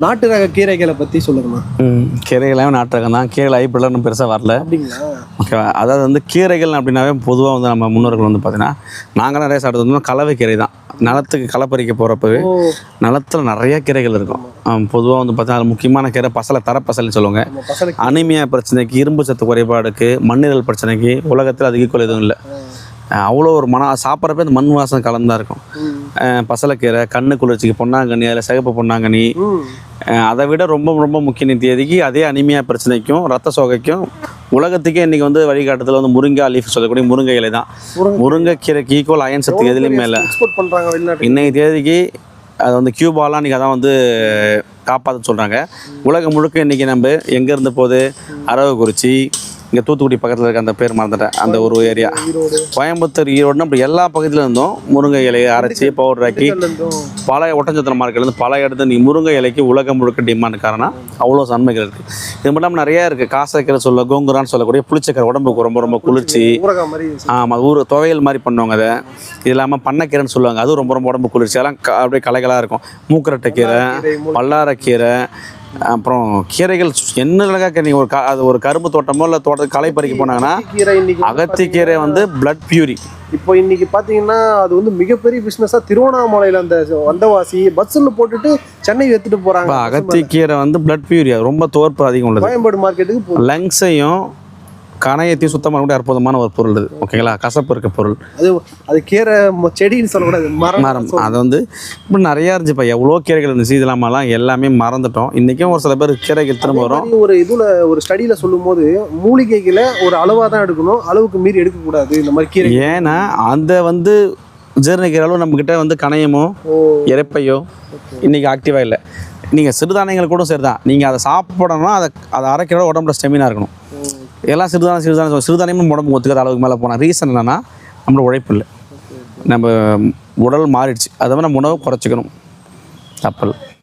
நாட்டு ரக கீரைகளை பற்றி சொல்லுங்கம்மா. கீரைகளாமே நாட்டு ரகம் தான். கீரைகள் ஐப்பிடலாம் பெருசாக வரல. அப்படிங்களா? ஓகேவா? அதாவது வந்து கீரைகள் அப்படின்னாவே பொதுவாக வந்து நம்ம முன்னோர்கள் வந்து பார்த்தீங்கன்னா நாங்கள் நிறைய சாப்பிட்டது வந்து கலவை கீரை தான். நிலத்துக்கு களை பறிக்க போகிறப்பவே நிலத்தில் நிறைய கீரைகள் இருக்கும். பொதுவாக வந்து பார்த்தீங்கன்னா முக்கியமான கீரை தரப்பசல்னு சொல்லுவாங்க. அனிமியா பிரச்சனைக்கு, இரும்பு சத்து குறைபாடுக்கு, மண்ணீரல் பிரச்சனைக்கு உலகத்தில் அது ஈக்குவல் எதுவும் இல்லை. அவ்வளோ ஒரு சாப்பிட்றப்ப இந்த மண் வாசம் கலந்தான் இருக்கும். பசலைக்கீரை கண்ணு குளிர்ச்சிக்கு, பொன்னாங்கண்ணி, அதில் சிகப்பு பொன்னாங்கண்ணி. அதை விட ரொம்ப ரொம்ப முக்கிய தேதிக்கு அதே அனிமியா பிரச்சனைக்கும் ரத்த சோகைக்கும் உலகத்துக்கே இன்றைக்கி வந்து வழிகாட்டுதல் வந்து முருங்கை லீஃப் சொல்லக்கூடிய முருங்கை இலை தான். முருங்கைக்கீரைக்கு ஈக்குவல் அயன் சத்துக்கு எதுலேயுமே இல்லை. இன்னைக்கு தேதிக்கு அது வந்து கியூபாலாம் இன்றைக்கி அதான் வந்து காப்பாற்ற சொல்கிறாங்க. உலகம் முழுக்க இன்றைக்கி நம்ம எங்கேருந்து போகுது, அரவக்குறிச்சி, இங்கே தூத்துக்குடி பக்கத்தில் இருக்க அந்த பேர் மறந்துட்டேன், அந்த ஒரு ஏரியா, கோயம்புத்தூர், ஈரோடுன்னு அப்படி எல்லா பக்கத்தில் இருந்தும் முருங்கை இலையை அரைச்சி பவுடர் ஆக்கி பல ஒட்டஞ்சத்திர மார்க்கெட்லேருந்து பல இடத்துல நீங்கள் முருங்கை இலைக்கு உலகம் முழுக்க டிமாண்ட் காரணம் அவ்வளோ நன்மைகள் இருக்குது. இது மட்டும் நிறையா இருக்குது. காசைக்கீரை கோங்குரான்னு சொல்லக்கூடிய புளிச்சக்கரை உடம்புக்கு ரொம்ப ரொம்ப குளிர்ச்சி. ஆமாம், துவையல் மாதிரி பண்ணுவாங்க. அதை இது இல்லாமல் பண்ணைக்கீரைன்னு சொல்லுவாங்க, அதுவும் ரொம்ப ரொம்ப உடம்பு குளிர்ச்சி. அதெல்லாம் அப்படியே கலைகளாக இருக்கும். மூக்கரட்டைக்கீரை, வல்லாரக்கீரை, அப்புறம் கீரைகள் என்ன நீங்கள் அது ஒரு கரும்பு தோட்டமோ இல்லை தோட்டத்துக்கு களை பறிக்க போனாங்கன்னா அகத்திக்கீரை வந்து பிளட் பியூரி. இப்போ இன்னைக்கு பார்த்தீங்கன்னா அது வந்து மிகப்பெரிய பிஸ்னஸாக திருவண்ணாமலையில் அந்த வந்தவாசி பஸ்ஸில் போட்டுட்டு சென்னை எடுத்துகிட்டு போகிறாங்க. அகத்திக்கீரை வந்து பிளட் பியூரி ரொம்ப தோற்பு அதிகம் உள்ளது. கோயம்பேடு மார்க்கெட்டுக்கு லங்ஸையும் கணையத்தையும் சுத்தம் பண்ணக்கூடிய அற்புதமான ஒரு பொருள் இது. ஓகேங்களா? கசப்பு இருக்க பொருள் அது கீரை செடின்னு சொல்லக்கூடாது, மரம். அது வந்து இப்போ நிறையா இருந்துச்சுப்பா. எவ்வளோ கீரைகள் இருந்துச்சு. இதெல்லாமெல்லாம் எல்லாமே மறந்துட்டோம். இன்றைக்கும் ஒரு சில பேர் கீரைகள் திரும்ப வரும். ஒரு இதில் ஒரு ஸ்டடியில் சொல்லும் போது மூலிகைகளை ஒரு அளவாக தான் எடுக்கணும், அளவுக்கு மீறி எடுக்கக்கூடாது இந்த மாதிரி கீரை. ஏன்னா அந்த வந்து ஜீரணிக்கிற அளவு நம்மக்கிட்ட வந்து கணையமோ இறைப்பையோ இன்றைக்கி ஆக்டிவாக இல்லை. நீங்கள் சிறுதானியங்கள் கூட சரி தான், நீங்கள் அதை சாப்பிடணும்னா அதை அரைக்கிற உடம்புல ஸ்டெமினா இருக்கணும். எல்லாம் சிறுதானியமும் உடம்பு ஒத்துக்காத அளவுக்கு மேலே போனால் ரீசன் என்னென்னா நம்மளோட உழைப்பு இல்லை, நம்ம உடல் மாறிடுச்சு. அதை மாதிரி நம்ம உணவை குறைச்சிக்கணும். தப்பல்.